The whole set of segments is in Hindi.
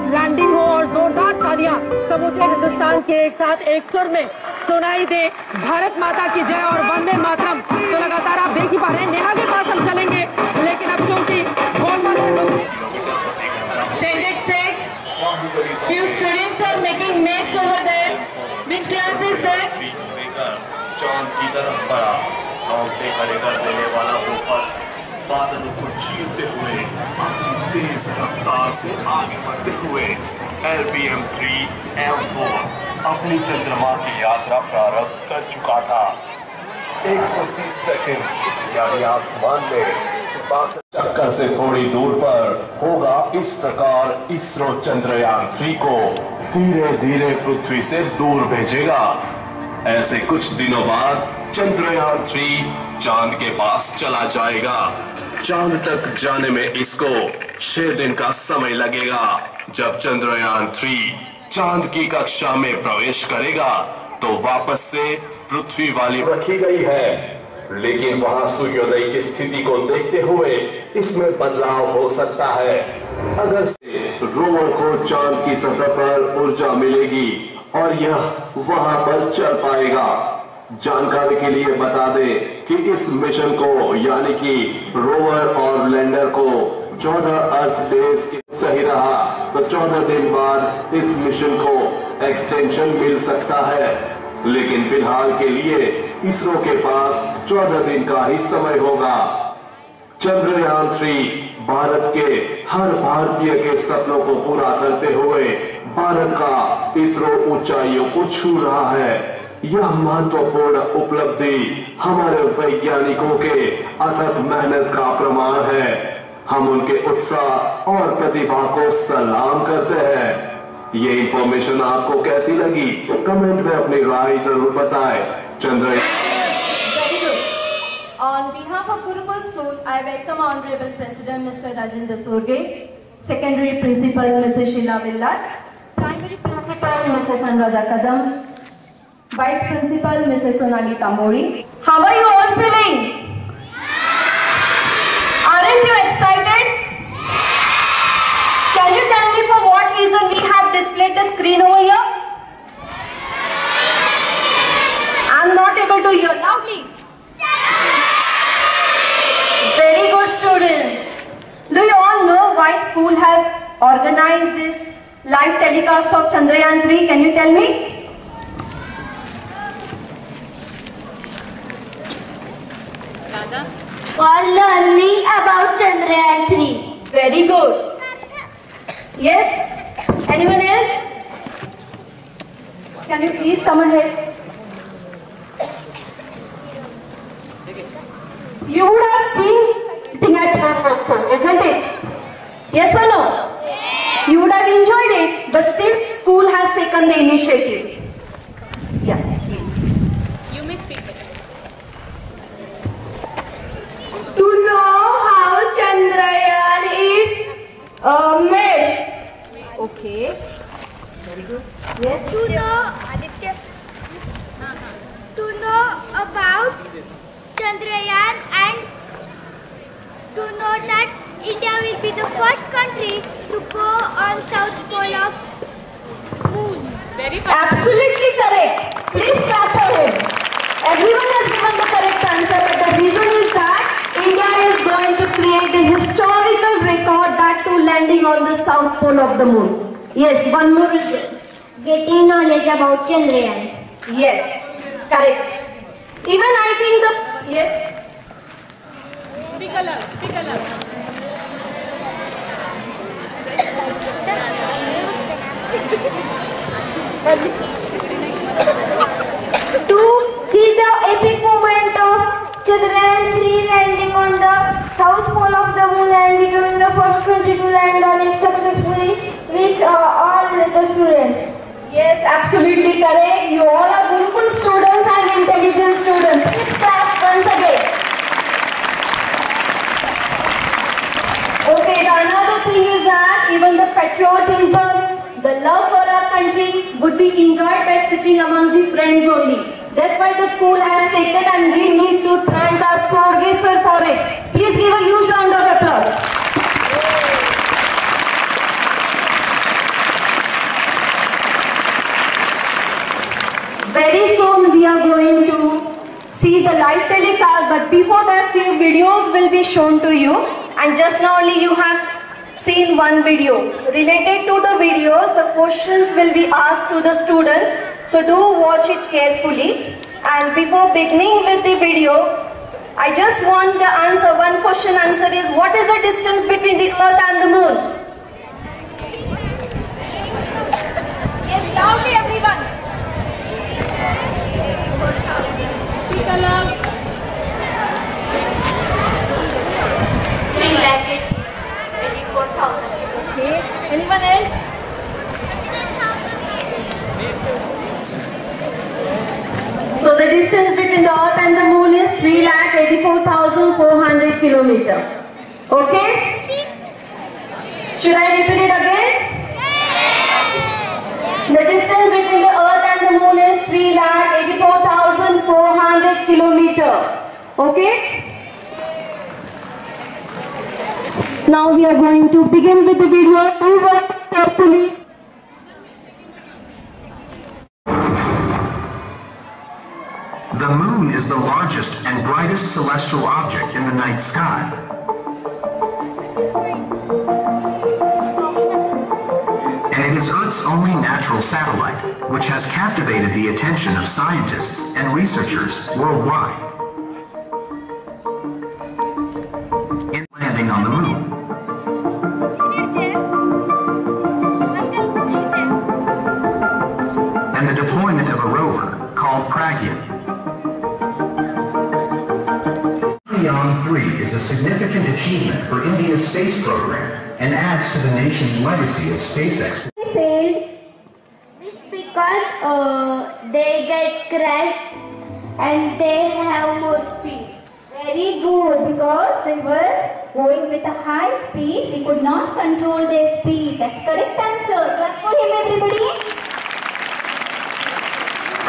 साथ लैंडिंग हो और जोरदार तालियां समूचे हिंदुस्तान के एक साथ एक सुर में सुनाई दे। भारत माता की जय और वंदे मातरम। तो लगातार आप देख ही पा रहे हैं, नेहा के पास हम चलेंगे, लेकिन अब चूंकि Standard 6, few students are making mess over there. Which class is that? चांद की तरफ बढ़ा, लौटे खड़े कर देने वाला वो पर बादलों को चीरते हुए अपनी तेज रफ्तार से आगे बढ़ते हुए LBM 3M4 अपनी चंद्रमा की यात्रा प्रारंभ कर चुका था। 130 सेकंड यानी आसमान में चक्कर से थोड़ी दूर पर होगा इस प्रकार इसरो चंद्रयान 3 को धीरे धीरे पृथ्वी से दूर भेजेगा। ऐसे कुछ दिनों बाद चंद्रयान 3 चांद के पास चला जाएगा। चांद तक जाने में इसको 6 दिन का समय लगेगा। जब चंद्रयान 3 चांद की कक्षा में प्रवेश करेगा तो वापस से पृथ्वी वाली रखी गई है, लेकिन वहां सूर्योदय की स्थिति को देखते हुए इसमें बदलाव हो सकता है। अगर रोवर को चांद की सतह पर ऊर्जा मिलेगी और यह वहां पर चल पाएगा। जानकारी के लिए बता दें कि इस मिशन को यानी कि रोवर और लैंडर को 14 अर्थ डेज के सही रहा तो 14 दिन बाद इस मिशन को एक्सटेंशन मिल सकता है, लेकिन फिलहाल के लिए इसरो के पास 14 दिन का ही समय होगा। चंद्रयान 3 भारत के हर भारतीय के सपनों को पूरा करते हुए भारत का इसरो ऊंचाइयों को छू रहा है। यह महत्वपूर्ण उपलब्धि हमारे वैज्ञानिकों के अथक मेहनत का प्रमाण है। हम उनके उत्साह और प्रतिभा को सलाम करते हैं। ये इंफॉर्मेशन आपको कैसी लगी कमेंट में अपनी राय जरूर बताएं। Chandrayaan On behalf of Gurukul School, I welcome Honorable President Mr. Rajendra Sorge, Secondary Principal Mrs. Sheila Villat, Primary Principal Mrs. Anuradha Kadam, Vice Principal Mrs. Sonali Tamori. How are you all feeling? Aren't you excited? Can you tell me for what reason we have displayed the screen over here? I'm not able to hear loudly. Very good students. Do you all know why school have organized this live telecast of Chandrayaan 3? Can you tell me? For learning about Chandrayaan 3. Very good. Yes? Anyone else? Can you please come ahead? You would have seen something at home also, isn't it? Yes or no? Yes. You would have enjoyed it, but still school has taken the initiative. Yeah, please. You may speak. To know how Chandrayaan is made. Okay. Very good. Yes? To know about Chandrayaan and to know that India will be the first country to go on South Pole of Moon. Very Absolutely correct. Please clap for him. Everyone has given the correct answer, but the reason is that India is going to create a historical record, that too landing on the South Pole of the Moon. Yes, one more reason. Getting knowledge about Chandrayaan. Yes, correct. Even I think the, yes. Speak aloud. Speak aloud. To see the epic moment of Chandrayaan 3 landing on the South Pole of the Moon and becoming the first country to land on it successfully with all the students. Yes, absolutely correct. You all are Gurukul students and intelligent students. Please clap once again. Okay, the another thing is that even the patriotism, the love for our country would be enjoyed by sitting amongst the friends only. That's why the school has taken, and we need to thank our Sorge sir for it. Please give a huge round of applause. shown to you, and just now only you have seen one video. Related to the videos, the questions will be asked to the student, so do watch it carefully. And before beginning with the video, I just want the answer. One question answer is, what is the distance between the Earth and the Moon? Yes, loudly everyone. Speak aloud. 3,84,000. Okay. Anyone else? So the distance between the Earth and the Moon is 3,84,400 kilometers. Okay? Should I repeat it again? The distance between the Earth and the Moon is 3,84,400 kilometers. Okay? Now we are going to begin with the video. Do watch carefully. The moon is the largest and brightest celestial object in the night sky. And it is Earth's only natural satellite, which has captivated the attention of scientists and researchers worldwide. In landing on the moon, and the deployment of a rover called Pragyan. Chandrayaan 3 is a significant achievement for India's space program and adds to the nation's legacy of space exploration. They failed. It's because they get crashed and they have more speed. Very good, because they were going with a high speed. We could not control their speed. That's correct answer. Clap for him, everybody.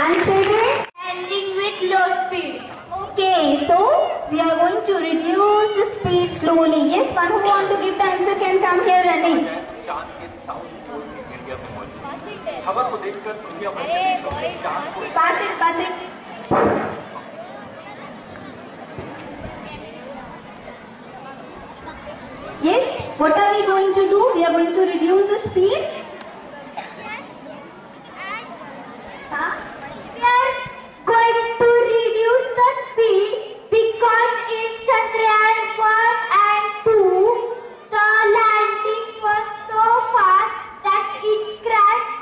And children? Landing with low speed. Okay, so we are going to reduce the speed slowly. Yes, one who want to give the answer can come here running. Pass it, pass it. Yes, what are we going to do? We are going to reduce the speed. Huh? We are going to reduce the speed because in Chandrayaan 1 and 2, the landing was so fast that it crashed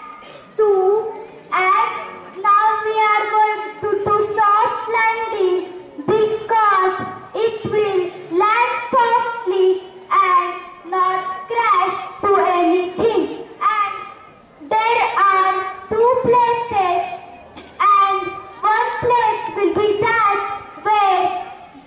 too, and now we are going to do soft landing because it will land softly and not crash to anything. And there are two places, and one place will be that where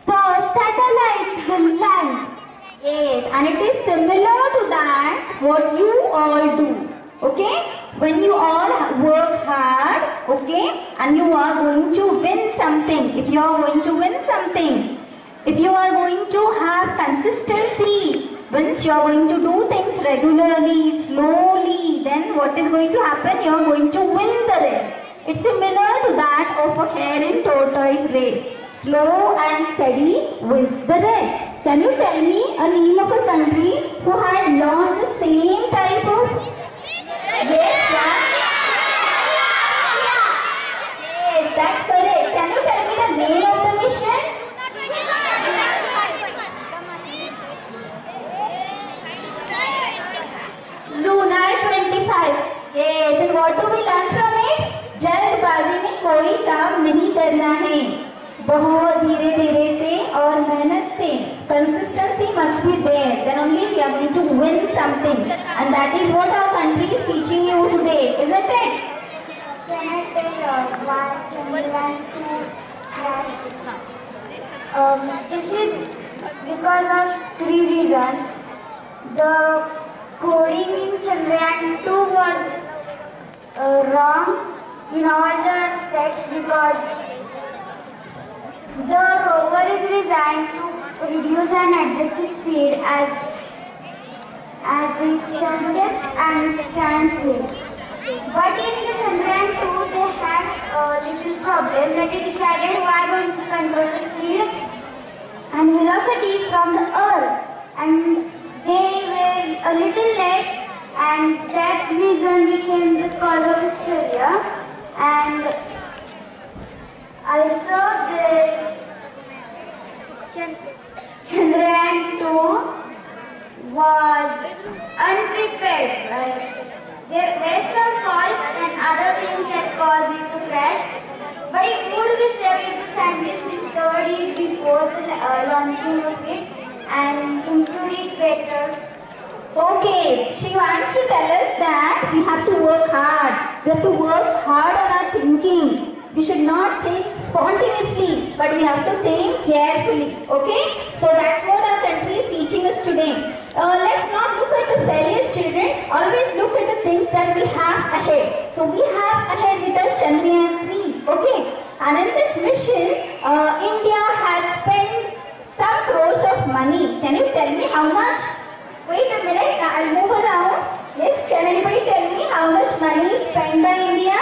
the satellite will land. Yes, and it is similar to that what you all do. Okay? When you all work hard, okay, and you are going to win something. If you are going to win something, if you are going to have consistency, once you are going to do things regularly, slowly, then what is going to happen? You are going to win the race. It's similar to that of a hare and tortoise race. Slow and steady wins the race. Can you tell me a name of a country who had launched the same type of... Yes, that's correct. Can you tell me the name of the mission? Lunar 25. Yes, and what do we learn from it? जल्दबाजी में कोई काम नहीं करना है, बहुत धीरे धीरे से और मेहनत से. Consistency must be there. Then only we are going to win something, and that is what our country is teaching you today, isn't it? Can I tell why Chandrayaan 2 crashed? This is because of three reasons. The coding in Chandrayaan 2 was wrong in all the aspects because the rover is designed to reduce and adjust the speed as it senses and scans it. But in the Chandrayaan 2 they had little problem that it decided why going to control the speed and velocity from the and they were a little late, and that reason became the cause of his failure. And also the Chandrayaan 2 was unprepared. There were some faults and other things that caused it to crash, but it would be safe if the scientists discovered it before the launching of it and improved it better. Okay, she wants to tell us that we have to work hard. We have to work hard on our thinking. We should not think spontaneously, but we have to think carefully. Okay? So that's what our country is teaching us today. Let's not look at the failures, children. Always look at the things that we have ahead. So we have ahead with us Chandrayaan 3. Okay? And in this mission, India has spent some crores of money. Can you tell me how much? Wait a minute, I'll move around. Yes, can anybody tell me how much money is spent by India?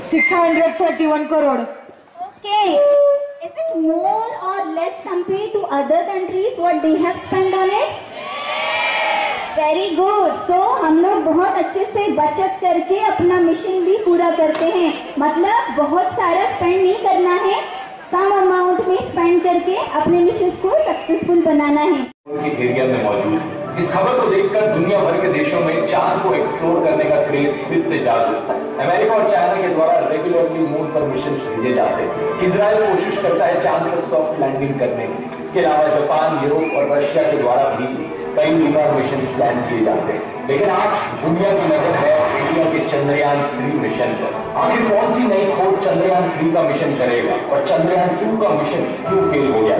$631 crore. Okay. Is it more or less compared to other countries what they have spent on it? Very good. So हम लोग बहुत अच्छे से बचत करके अपना मिशन भी पूरा करते हैं. मतलब बहुत सारा स्पेंड नहीं करना है, कम अमाउंट में स्पेंड करके अपने मिशन को सक्सेसफुल बनाना है. उनके एरिया में मौजूद इस खबर को देखकर दुनिया भर के देशों में चांद को एक्सप्लोर करने का क्रेज फिर से जाग उठा. अमेरिका और चाइना के द्वारा रेगुलरली मून पर मिशन भेजे जाते हैं. इजराइल कोशिश करता है चांद पर सॉफ्ट लैंडिंग करने की. इसके अलावा जापान, यूरोप और रशिया के द्वारा भी कई लूनर मिशन प्लान किए जाते हैं. लेकिन आज दुनिया की नजर है इंडिया के चंद्रयान 3 मिशन पर. आखिर कौन सी नई खोज चंद्रयान 3 का मिशन करेगा और चंद्रयान 2 का मिशन क्यों फेल हो गया?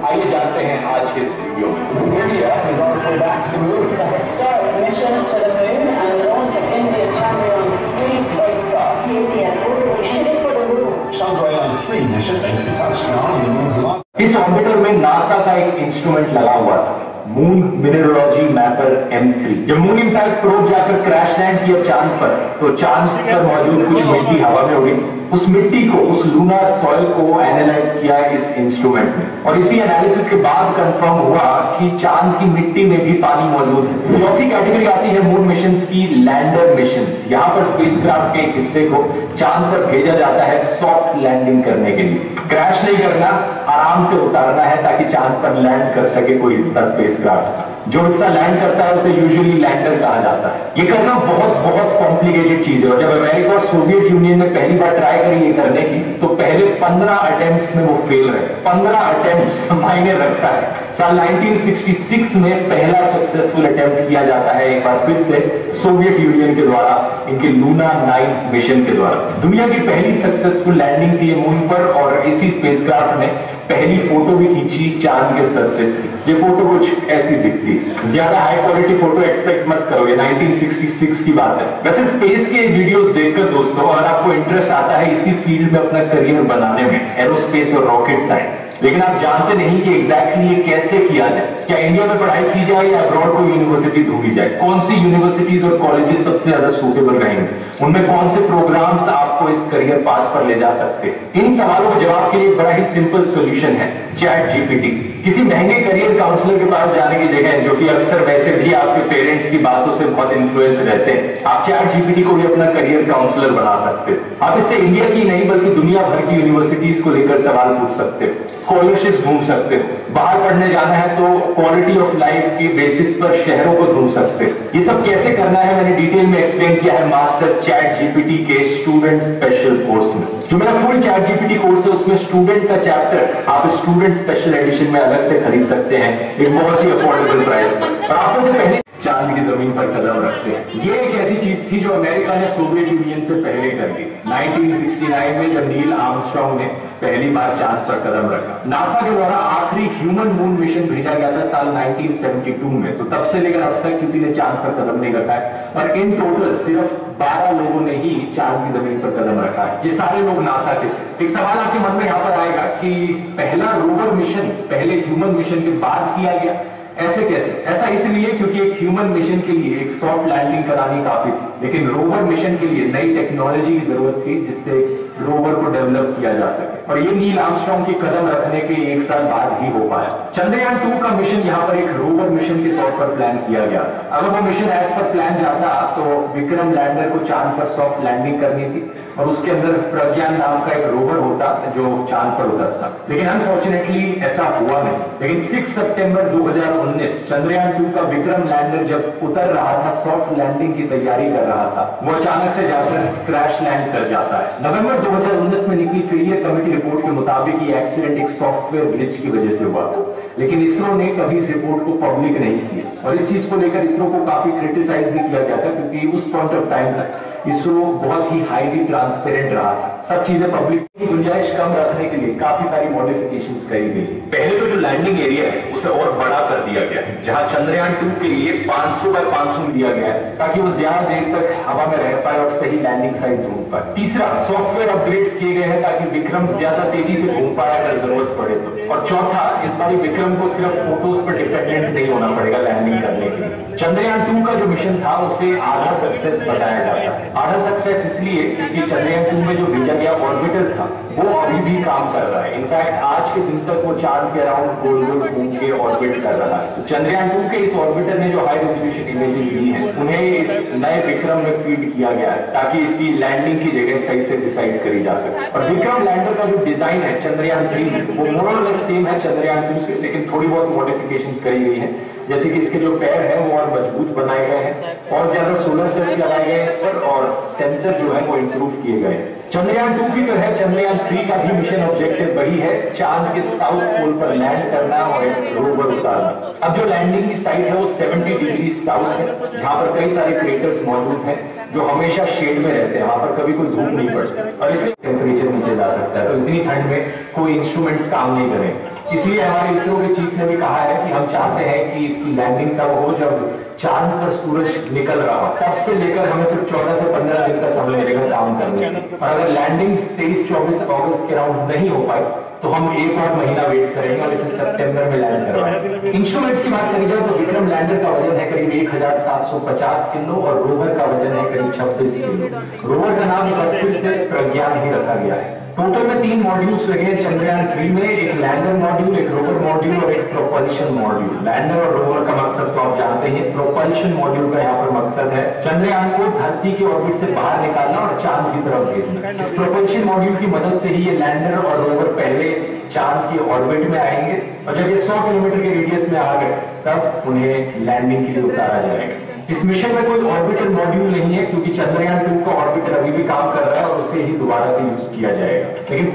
आइए जानते हैं आज के इस वीडियो में. India is on its way back to the moon. The historic mission to the moon and the launch of India's Chandrayaan 3 spacecraft. India is already headed for the moon. Chandrayaan 3 mission aims to touch down on the moon's line. इस ऑर्बिटर में नासा का एक इंस्ट्रूमेंट लगा हुआ था, मून मिनरोलॉजी मैपर M3. जब मून इंपैक्ट प्रोब जाकर क्रैश लैंड किया चांद पर, तो चांद पर मौजूद कुछ मिट्टी हवा में उड़ी. उस मिट्टी को, उस लूनर सॉइल को एनालाइज किया इस इंस्ट्रूमेंट में, और इसी एनालिसिस के बाद कंफर्म हुआ कि चांद की मिट्टी में भी पानी मौजूद है. चौथी कैटेगरी आती है मून मिशंस की, लैंडर मिशंस. यहाँ पर स्पेसक्राफ्ट के एक हिस्से को चांद पर भेजा जाता है सॉफ्ट लैंडिंग करने के लिए. क्रैश नहीं करना, आराम से उतारना है ताकि चांद पर लैंड कर सके कोई हिस्सा स्पेसक्राफ्ट का. जो हिस्सा लैंड करता है उसे यूजुअली लैंडर कहा जाता है. ये करना बहुत बहुत कॉम्प्लिकेटेड चीज है, और जब अमेरिका और सोवियत यूनियन ने पहली बार ट्राई करी ये करने की, तो पहले 15 अटेम्प्ट्स में वो फेल रहे. 15 अटेम्प्ट्स मायने रखता है. साल 1966 में पहला सक्सेसफुल अटेम्प्ट किया जाता है एक बार फिर से सोवियत यूनियन के द्वारा, इनके लूना 9 मिशन के द्वारा. दुनिया की पहली सक्सेसफुल लैंडिंग थी मून पर, और इसी स्पेसक्राफ्ट ने पहली फोटो भी खींची चांद के सरफेस की. ये फोटो कुछ ऐसी दिखती है. ज्यादा हाई क्वालिटी फोटो एक्सपेक्ट मत करो, ये 1966 की बात है. वैसे स्पेस के वीडियोस देखकर दोस्तों, अगर आपको इंटरेस्ट आता है इसी फील्ड में अपना करियर बनाने में, एरोस्पेस और रॉकेट साइंस, लेकिन आप जानते नहीं कि एग्जैक्टली ये कैसे किया जाए, क्या इंडिया में पढ़ाई की जाए या अब्रॉड कोई यूनिवर्सिटी ढूंढी जाए, कौन सी यूनिवर्सिटीज और कॉलेजेस सबसे ज्यादा सूटेबल रहेंगे, उनमें कौन से प्रोग्राम्स आपको इस करियर पाथ पर ले जा सकते हैं, इन सवालों के जवाब के लिए बड़ा ही सिंपल सोल्यूशन है चैट जीपीटी. किसी महंगे करियर काउंसलर के पास जाने की जगह, जो कि अक्सर वैसे भी आपके पेरेंट्स की बातों से बहुत इन्फ्लुएंस रहते हैं, आप चैट जीपीटी को भी अपना करियर काउंसलर बना सकते हो. आप इससे इंडिया की नहीं बल्कि दुनिया भर की यूनिवर्सिटीज को लेकर सवाल पूछ सकते हो, स्कॉलरशिप ढूंढ सकते हो. बाहर पढ़ने जाना है तो क्वालिटी ऑफ लाइफ के बेसिस पर शहरों को ढूंढ सकते हो. ये सब कैसे करना है मैंने डिटेल में एक्सप्लेन किया है मास्टर चैट जीपीटी के स्टूडेंट स्पेशल कोर्स में. जो मेरा फुल चैट जीपीटी कोर्स है उसमें स्टूडेंट का चैप्टर आप स्टूडेंट स्पेशल एडिशन में अलग से खरीद सकते हैं, एक बहुत ही अफोर्डेबल प्राइस. और आप में से पहले चांद की जमीन पर कदम रखते हैं. ये एक ऐसी चीज थी जो अमेरिका ने सोवियत यूनियन से पहले कर दी. 1969 में जब नील आर्मस्ट्रांग ने पहली बार चांद पर कदम रखा. नासा के द्वारा आखिरी ह्यूमन मून मिशन भेजा गया था साल 1972 में, तो तब से लेकर अब तक किसी ने चांद पर कदम नहीं रखा है. और इन टोटल सिर्फ 12 लोगों ने ही चांद की जमीन पर कदम रखा है. ये सारे लोग नासा के थे. एक सवाल आपके मन में यहाँ पर आएगा कि पहला रोवर मिशन पहले ह्यूमन मिशन के बाद किया गया, ऐसे कैसे? ऐसा इसलिए क्योंकि एक ह्यूमन मिशन के लिए एक सॉफ्ट लैंडिंग करानी काफी थी, लेकिन रोवर मिशन के लिए नई टेक्नोलॉजी की जरूरत थी जिससे रोवर को डेवलप किया जा सके, और ये नील आर्मस्ट्रांग के कदम रखने के 1 साल बाद ही हो पाया। चंद्रयान 2 का मिशन यहाँ पर एक रोवर मिशन के तौर पर प्लान किया गया। अगर वो मिशन एज पर प्लान जाता तो विक्रम लैंडर को चांद पर सॉफ्ट लैंडिंग करनी थी और उसके अंदर प्रज्ञान नाम का एक रोवर होता जो चांद पर उतरता, लेकिन अनफॉर्चुनेटली ऐसा हुआ नहीं। लेकिन 6 सितंबर 2019 चंद्रयान 2 का विक्रम लैंडर जब उतर रहा था, सॉफ्ट लैंडिंग की तैयारी कर रहा था, वो अचानक से जाकर क्रैश लैंड कर जाता है। नवंबर 2019 में निकली फेलियर कमेटी रिपोर्ट के मुताबिक ये एक्सीडेंट एक सॉफ्टवेयर ग्लिच की वजह से हुआ था, लेकिन इसरो ने कभी इस रिपोर्ट को पब्लिक नहीं किया और इस चीज को लेकर इसरो को काफी क्रिटिसाइज भी किया गया था, क्योंकि उस पॉइंट ऑफ टाइम तक इसरो बहुत ही हाईली ट्रांसपेरेंट रहा था। सब चीजें पब्लिक की गुंजाइश कम रखने के लिए काफी सारी मॉडिफिकेशंस करी गई। पहले तो जो लैंडिंग एरिया है उसे और बड़ा कर दिया गया है, जहां चंद्रयान 2 के लिए 500 बाय 500 दिया गया है ताकि वो ज्यादा देर तक हवा में रह पाए और सही लैंडिंग साइज ढूंढ पाए। तीसरा, सॉफ्टवेयर अपग्रेड्स किए गए हैं ताकि विक्रम ज्यादा तेजी से घूम पाए अगर जरूरत पड़े तो। और चौथा, इस बार विक्रम को सिर्फ फोटोज पर डिपेंडेंट नहीं होना पड़ेगा लैंडिंग करने के लिए। चंद्रयान 2 का जो मिशन था उसे आधा सक्सेस बताया जाता है। आधा सक्सेस इसलिए क्योंकि चंद्रयान 2 में जो भेजा गया ऑर्बिटर था वो अभी भी काम कर रहा है। इनफैक्ट आज के दिन तक वो चांद के अराउंड गोल गोल घूम के ऑर्बिट कर रहा है। तो चंद्रयान 2 के इस ऑर्बिटर ने जो हाई रेजोल्यूशन इमेजेस ली हैं उन्हें इस नए विक्रम में फीड किया गया है ताकि इसकी लैंडिंग की जगह सही से डिसाइड करी जा सके। और विक्रम लैंडर का जो डिजाइन है चंद्रयान 3 वो मोर और लेस सेम है चंद्रयान 2 से, लेकिन थोड़ी बहुत मॉडिफिकेशंस करी गई है, जैसे कि इसके जो पैर हैं वो और मजबूत बनाए गए हैं और ज्यादा सोलर सेल्स लगाए गए हैं इस पर और सेंसर जो है वो इंप्रूव किए गए हैं। चंद्रयान 2 की तो है, चंद्रयान 3 का भी मिशन ऑब्जेक्टिव वही है, चांद के साउथ पोल पर लैंड करना और एक रोवर उतारना। अब जो लैंडिंग की साइट है वो 70 डिग्री साउथ है, जहां पर कई सारे क्रेटर्स मौजूद हैं जो हमेशा शेड में रहते हैं, वहां पर कभी कोई धूप नहीं पड़ती और इसलिए टेम्परेचर नीचे जा सकता है। तो इतनी ठंड में कोई इंस्ट्रूमेंट्स काम नहीं करें। इसलिए हमारे इसरो के चीफ ने भी कहा है कि हम चाहते हैं कि इसकी लैंडिंग तब हो जब चांद पर सूरज निकल रहा हो, तब से लेकर हमें फिर 14 से 15 दिन का समय मिलेगा काम करने में। और अगर लैंडिंग 23-24 अगस्त के राउंड नहीं हो पाई तो हम एक और महीना वेट करेंगे और इसे सितंबर में लैंड करवाएंगे। इंस्ट्रूमेंट्स की बात करी जाए तो विक्रम लैंडर का वजन है करीब 1750 किलो और रोवर का वजन है करीब 26 किलो। रोवर का नाम फिर से प्रज्ञान ही रखा गया है। टोटल में 3 मॉड्यूल्स लगे हैं चंद्रयान 3 में, एक लैंडर मॉड्यूल, एक रोवर मॉड्यूल और एक प्रोपल्शन मॉड्यूल। लैंडर और रोवर का मकसद तो आप जानते हैं। प्रोपल्शन मॉड्यूल का यहाँ पर मकसद है चंद्रयान को धरती के ऑर्बिट से बाहर निकालना और चांद की तरफ भेजना। इस प्रोपल्शन मॉड्यूल की मदद से ही ये लैंडर और रोवर पहले चांद के ऑर्बिट में आएंगे और जब ये 100 किलोमीटर के रेडियस में आ गए तब उन्हें लैंडिंग के लिए उतारा जाएगा। इस मिशन में कोई ऑर्बिटर मॉड्यूल नहीं है क्योंकि चंद्रयान 2 का ऑर्बिटर अभी भी काम कर रहा है और उसे ही दोबारा से यूज किया जाएगा, लेकिन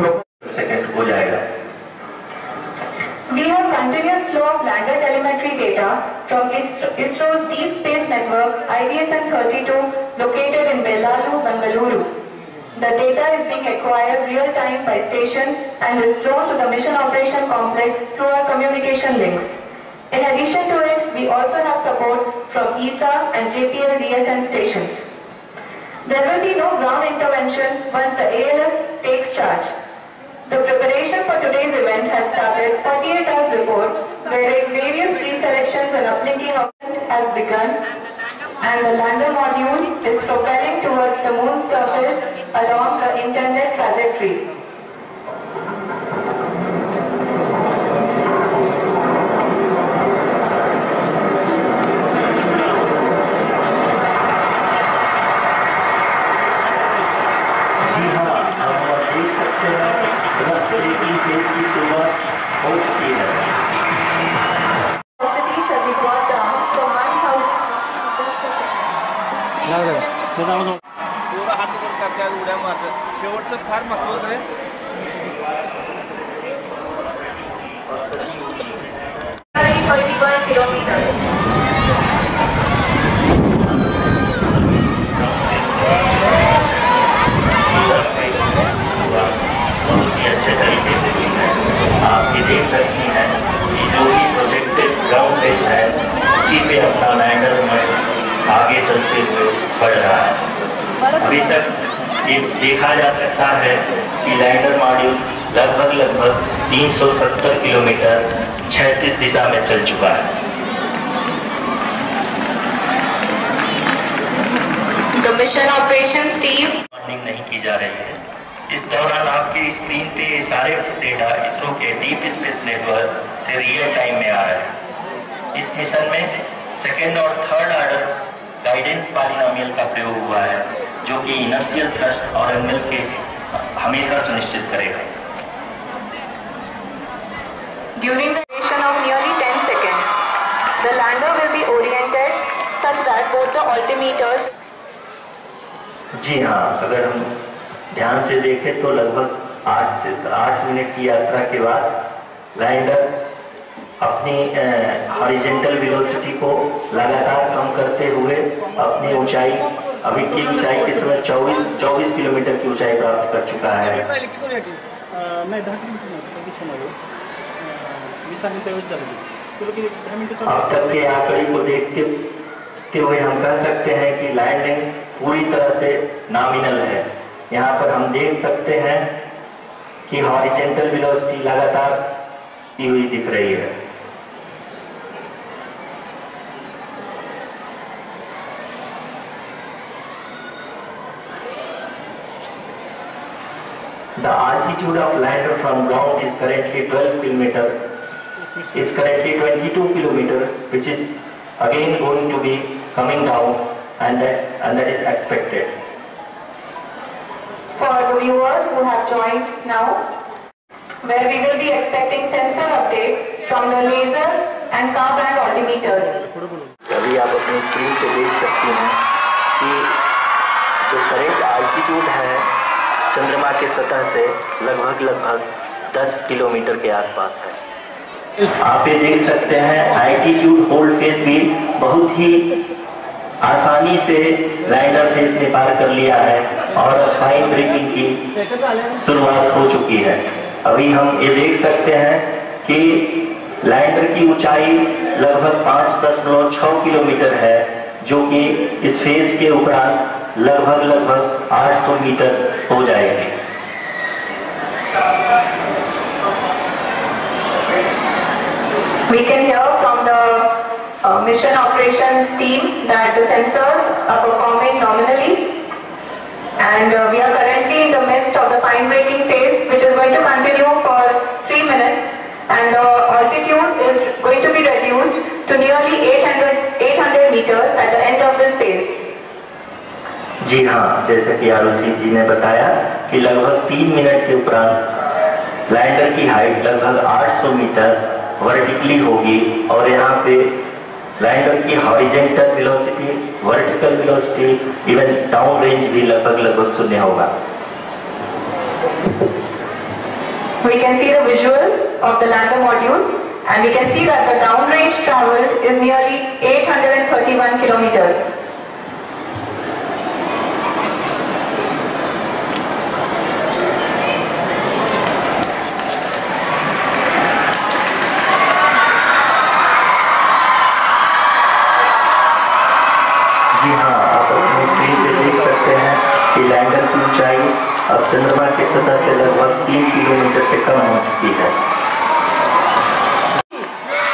सेकंड हो जाएगा। We have continuous flow of lander telemetry data from ISRO's Deep Space Network IDSN-32 located in Bellalu, Bengaluru. The data is being acquired real time by station and is flown to the Mission Operation Complex through our communication links. In addition to it, we also have support from ESA and JPL DSN stations. There will be no ground intervention once the ALS takes charge. The preparation for today's event has started 48 hours before, wherein various pre-selections and uplinking has begun, and the lander module is propelling towards the moon's surface along the intended trajectory. पूरा हात वर करतात, उड्या मारतात. शेवटचं फार महत्त्वाचं आहे. 31 kilometers. अच्छे तरीके से भी है। आप ये देख सकती हैं कि जो भी प्रोजेक्टेड ग्राउंड बेस है उसी पे अपना लैंडर में आगे चलते हुए बढ़ रहा है। अभी तक ये देखा जा सकता है कि लैंडर मॉड्यूल लगभग 370 किलोमीटर 36 दिशा में चल चुका है। The mission operations team नहीं की जा रही है। इस दौरान आपकी स्क्रीन पे ये सारे डेटा इसरो के डीप स्पेस नेटवर्क से रियल टाइम में आ रहा है। इस मिशन में सेकेंड और थर्ड ऑर्डर गाइडेंस पॉलिनोमियल का प्रयोग हुआ है, जो कि इनर्शियल थ्रस्ट और एंगल के हमेशा सुनिश्चित करेगा। During the duration of nearly 10 seconds, the lander will be oriented such that both the altimeters. जी हाँ, अगर हम ध्यान से देखें तो लगभग 8 मिनट की यात्रा के बाद लैंडर अपनी हॉरिजॉन्टल वेलोसिटी को लगातार कम करते हुए अपनी ऊंचाई, अभी की ऊंचाई के समय 24 किलोमीटर की ऊंचाई प्राप्त कर चुका है। अब तक के आंकड़े को देखते हुए हम कह सकते हैं कि लैंडिंग पूरी तरह से नॉमिनल है। यहाँ पर हम देख सकते हैं कि हॉरिजॉन्टल वेलोसिटी लगातार की हुई दिख रही है। The altitude of lander from ground is currently 12 kilometer. Is currently 22 kilometer, which is again going to be coming down, and that is expected. For the viewers who have joined now, where we will be expecting sensor update from the laser and car band altimeters. अभी आप अपनी स्क्रीन पे देख सकती हैं कि जो करेंट आल्टीट्यूड है चंद्रमा के सतह से लगभग 10 किलोमीटर के आसपास है। आप ये देख सकते हैं एल्टीट्यूड होल्ड फेज भी बहुत ही आसानी से लैंडर फेज ने पार कर लिया है और फाइन ब्रेकिंग की शुरुआत हो चुकी है। अभी हम ये देख सकते हैं कि लैंडर की ऊंचाई लगभग 5.6 किलोमीटर है, जो कि इस फेज के उपरांत लगभग 800 मीटर हो जाएगी। We can hear from the mission operations team that the sensors are performing nominally, and we are currently in the midst of the fine braking phase, which is going to continue for 3 minutes, and the altitude is going to be reduced to nearly 800 meters at the end of this phase. जी हाँ, जैसे कि आरुषि जी ने बताया कि लगभग 3 मिनट के उपरांत लैंडर की हाइट लगभग 800 मीटर वर्टिकली होगी और यहाँ पे लैंडर की horizontal velocity, vertical velocity, even down range भी लगभग शून्य होगा। We can see the visual of the lander module, and we can see that the down range traveled is nearly 831 kilometers. जी हाँ, आप अपनी स्क्रीन पे देख सकते हैं कि लैंडर की ऊंचाई अब चंद्रमा की सतह से लगभग 3 किलोमीटर से कम हो चुकी है।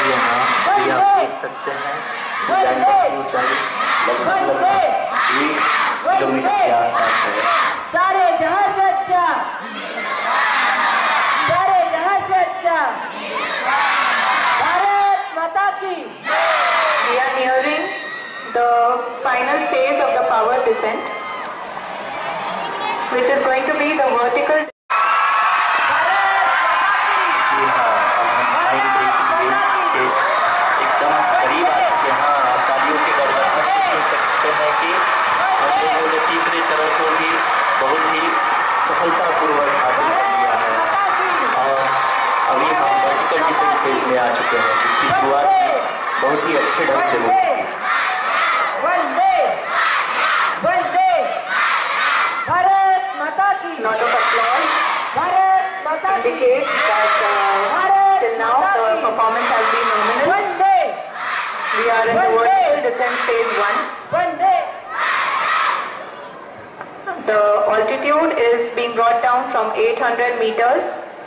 यहाँ आप देख सकते हैं कि लैंडर की ऊंचाई लगभग 1 किलोमीटर के आसपास है। सारे जहां से अच्छा, सारे जहां से अच्छा, भारत माता की। We are nearing the final phase of the power descent, which is going to be the vertical. जी हाँ, अब हम फाइन ब्रेकिंग के एकदम करीब आ चुके हैं। आप तालियों के गड़गड़ाहट से सुन सकते हैं कि हम लोगों ने तीसरे चरण को भी बहुत ही सफलतापूर्वक हासिल कर लिया है और अभी हम वर्टिकल डिसेंट फेज में आ चुके हैं, जिसकी शुरुआत बहुत ही अच्छे ढंग से हो चुकी है। भारत माता की। Lot of applause भारत माता की। indicates that till now the performance has been nominal. We are in the vertical descent phase 1. The altitude is being brought down from 800 meters,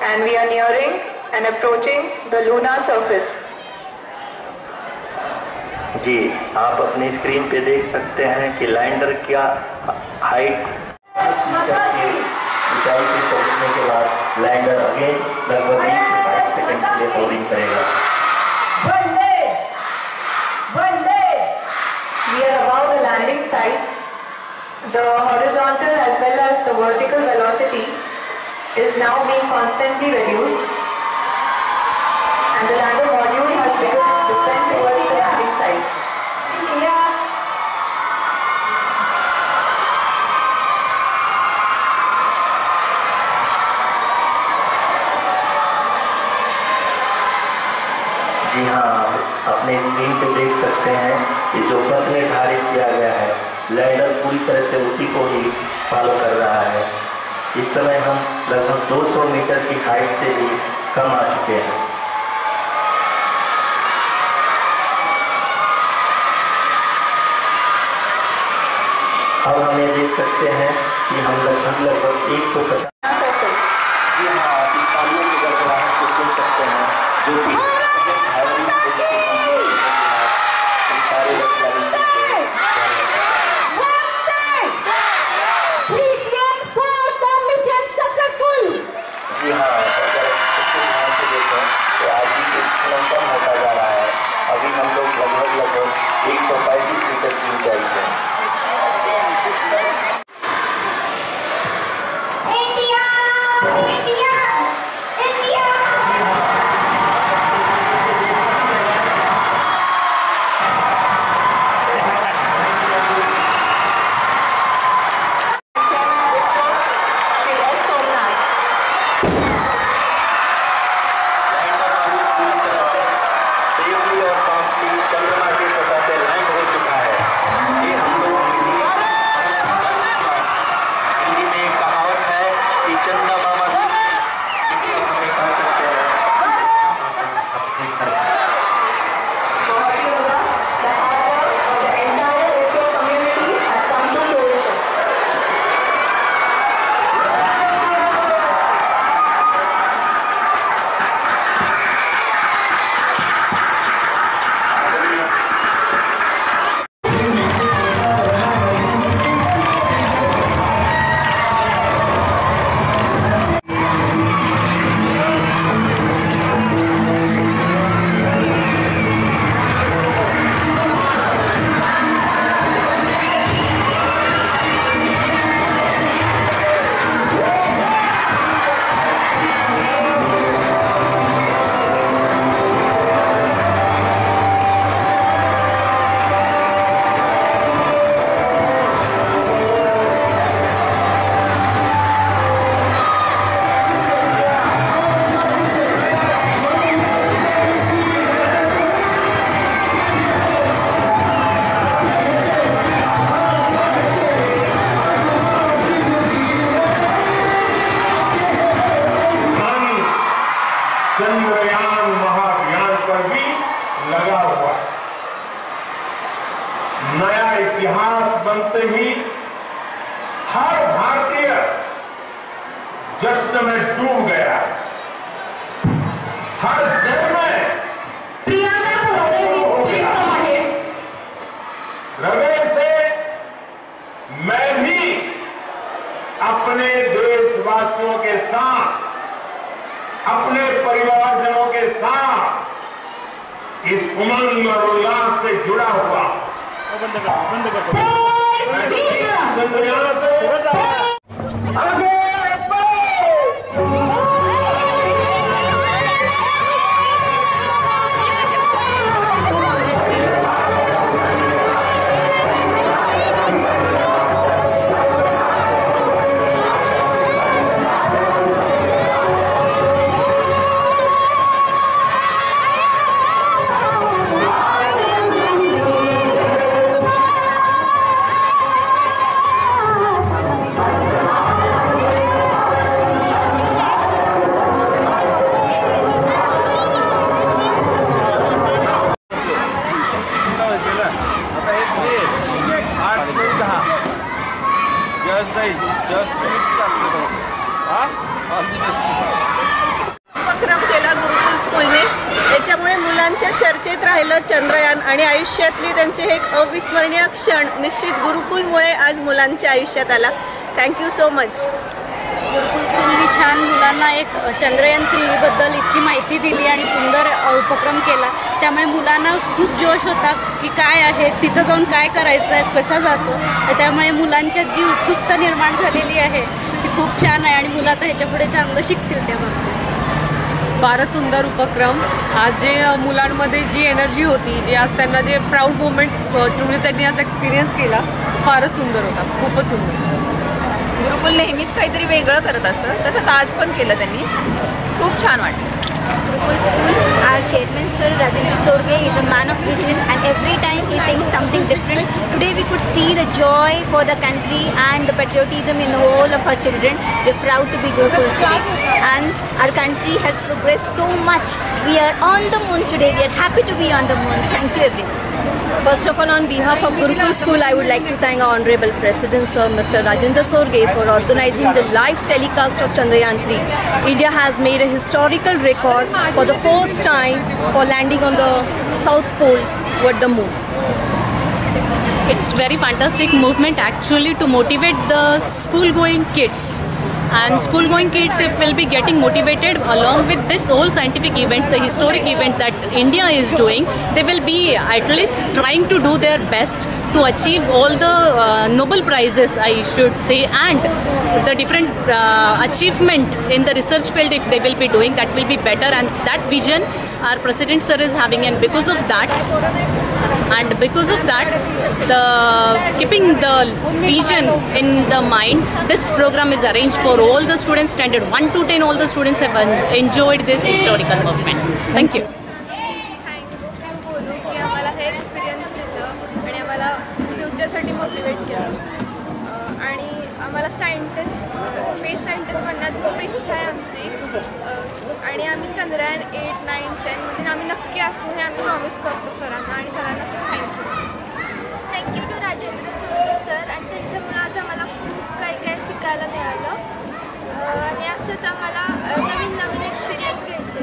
and we are nearing and approaching the lunar surface. जी, आप अपनी स्क्रीन पे देख सकते हैं कि लैंडर का हाइट ऊंचाई से पहुंचने के बाद लैंडर अगेन लगभग 20 से 22 सेकंड के लिए बोर्डिंग करेगा। We are above the landing site. The horizontal as well as the vertical velocity is now being constantly reduced, and the lander module has begun its descent towards the landing site. जी हाँ, अपने स्क्रीन पे देख सकते हैं कि जो पथ निर्धारित किया गया है लैंडर पूरी तरह से उसी को ही फॉलो कर रहा है। इस समय हम लगभग 200 मीटर की हाइट से भी कम आ चुके हैं। अब हम ये देख सकते हैं कि हम लगभग 150 जी हाँ, तालियों की गड़गड़ाहट को सुन सकते हैं जो कि अभी हम लोग लगभग 135 मीटर की ऊंचाई से चंद्रयान महाअभियान पर भी लगा हुआ है। नया इतिहास बनते ही हर भारतीय जश्न में डूब गया। हर जन में हृदय से मैं भी अपने देशवासियों के साथ, अपने परिवारजनों के साथ इस उमंग और उल्लास से जुड़ा हुआ। उपक्रम केला गुरुकुल स्कूलने, त्याच्यामुळे मुलांच्या चर्चेत राहिलं चंद्रयान आणि आयुष्यातली त्यांचे एक अविस्मरणीय क्षण निश्चित गुरुकुलमुळे आज मुलांच्या आयुष्यात आला। Thank you so much. गुरुकुल स्कूलनी छान मुलांना एक चंद्रयान 3बद्दल इतकी माहिती दिली आणि सुंदर उपक्रम केला. त्यामुळे मुलांना खूप जोश होता की काय आहे, तिथं जाऊन काय करायचं आहे, कशा जातो. त्यामुळे मुलांच्यात जी उत्सुकता निर्माण झालेली आहे ती खूप छान आहे आणि मुलं आता ह्याच्यापुढे चांगलं शिकतील. त्याबाबतीत फारच सुंदर उपक्रम. आज जे मुलांमध्ये जी एनर्जी होती, जे आज त्यांना जे प्राऊड मोमेंट ट्रुली त्यांनी आज एक्सपिरियन्स केला, फारच सुंदर होता, खूपच सुंदर. गुरुकुल नेहमीच काहीतरी वेगळं करत असतं, तसंच आज पण केलं त्यांनी. खूप छान वाटतं. Gurukul School, our chairman Sir Rajendra Sorge is a man of vision, and every time he thinks something different. Today we could see the joy for the country and the patriotism in the whole of our children. We are proud to be Gurukul today, and our country has progressed so much. We are on the moon today. We are happy to be on the moon. Thank you everyone. First of all, on behalf of Gurukul School, I would like to thank our Honorable President Sir Mr. Rajendra Sorge for organizing the live telecast of Chandrayaan 3. India has made a historical record for the first time for landing on the South Pole with the moon. It's very fantastic movement actually to motivate the school-going kids. And school-going kids, if will be getting motivated along with this whole scientific events, the historic event that India is doing, they will be at least trying to do their best to achieve all the Nobel prizes, I should say, and the different achievement in the research field. If they will be doing, that will be better, and that vision our President Sir is having, and because of that, the keeping the vision in the mind, this program is arranged for all the students, standard 1 to 10. All the students have enjoyed this historical movement. Thank you. Thank you बोलू की आम्हाला हे एक्सपिरियन्स दिलं आणि आम्हाला फ्युचरसाठी मोटिवेट केलं. आणि आम्हाला स्पेस सायंटिस्ट बनण्यात खूप इच्छा आहे आमची. आणि आम्ही चंद्रयान 8, 9, 10 आम्ही नक्की असू हे आम्ही प्रॉमिस करतो सरांना. आणि सरांना खूप thank you to Rajendra Chorge sir. आणि त्यांच्यामुळे आज आम्हाला खूप काही शिकायला मिळालं. आणि असंच आम्हाला नवीन एक्सपिरियन्स घ्यायचे.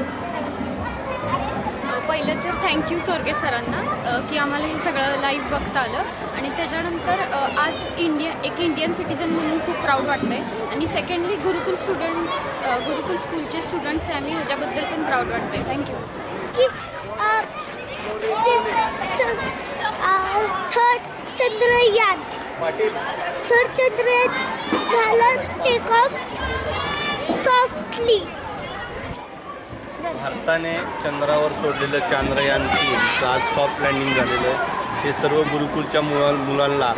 पहिलं तर थँक्यू चोरगे सरांना की आम्हाला हे सगळं लाईव्ह बघता आलं. आणि त्याच्यानंतर आज एक इंडियन सिटीजन म्हणून खूप प्राऊड वाटतं आहे. आणि सेकंडली गुरुकुल स्कूलचे स्टुडंट्स आहे आम्ही, ह्याच्याबद्दल पण प्राऊड वाटतं आहे. थँक्यू. थर्ड चंद्रयान झालं टेक ऑफ सॉफ्टली. भारताने चंद्रावर सोडलेलं चांद्रयान 3 आज सॉफ्ट लँडिंग झालेलं आहे. हे सर्व गुरुकुलच्या मुलांना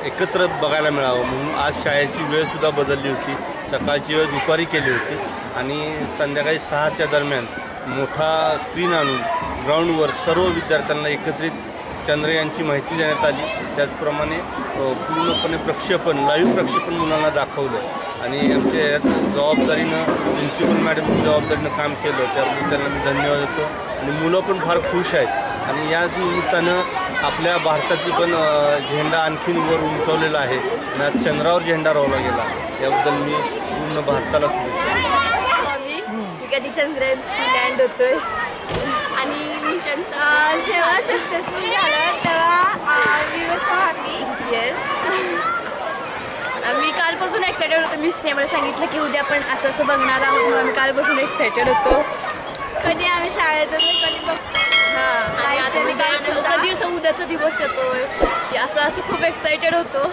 एकत्र बघायला मिळावं म्हणून आज शाळेची वेळसुद्धा बदलली होती. सकाळची वेळ दुपारी केली होती आणि संध्याकाळी 6च्या दरम्यान मोठा स्क्रीन आणून ग्राउंडवर सर्व विद्यार्थ्यांना एकत्रित चंद्रयानची माहिती देण्यात आली. त्याचप्रमाणे पूर्णपणे लाईव्ह प्रक्षेपण मुलांना दाखवलं. आणि आमच्या यात जबाबदारीनं प्रिन्सिपल मॅडमनी जबाबदारीनं काम केलं, त्याबद्दल त्यांना मी धन्यवाद देतो. आणि मुलं पण फार खुश आहेत. आणि याच निमित्तानं आपल्या भारताची पण झेंडा आणखीन वर उंचावलेला आहे आणि आज चंद्रावर झेंडा रोवला गेला. याबद्दल मी पूर्ण भारताला शुभेच्छा. कधी चंद्रयान लँड होतोय आणि मिशन जेव्हा सक्सेसफुल झालं तेव्हा we were so happy. Yes. आम्ही कालपासून एक्सायटेड होतो. मिसने मला सांगितलं की उद्या आपण असं बघणार आहोत म्हणून आम्ही कालपासून एक्सायटेड होतो. कधी आम्ही शाळेत कधी बघतो. हां. आणि आता कधी असं उद्याचा दिवस येतोय असं खूप एक्सायटेड होतो.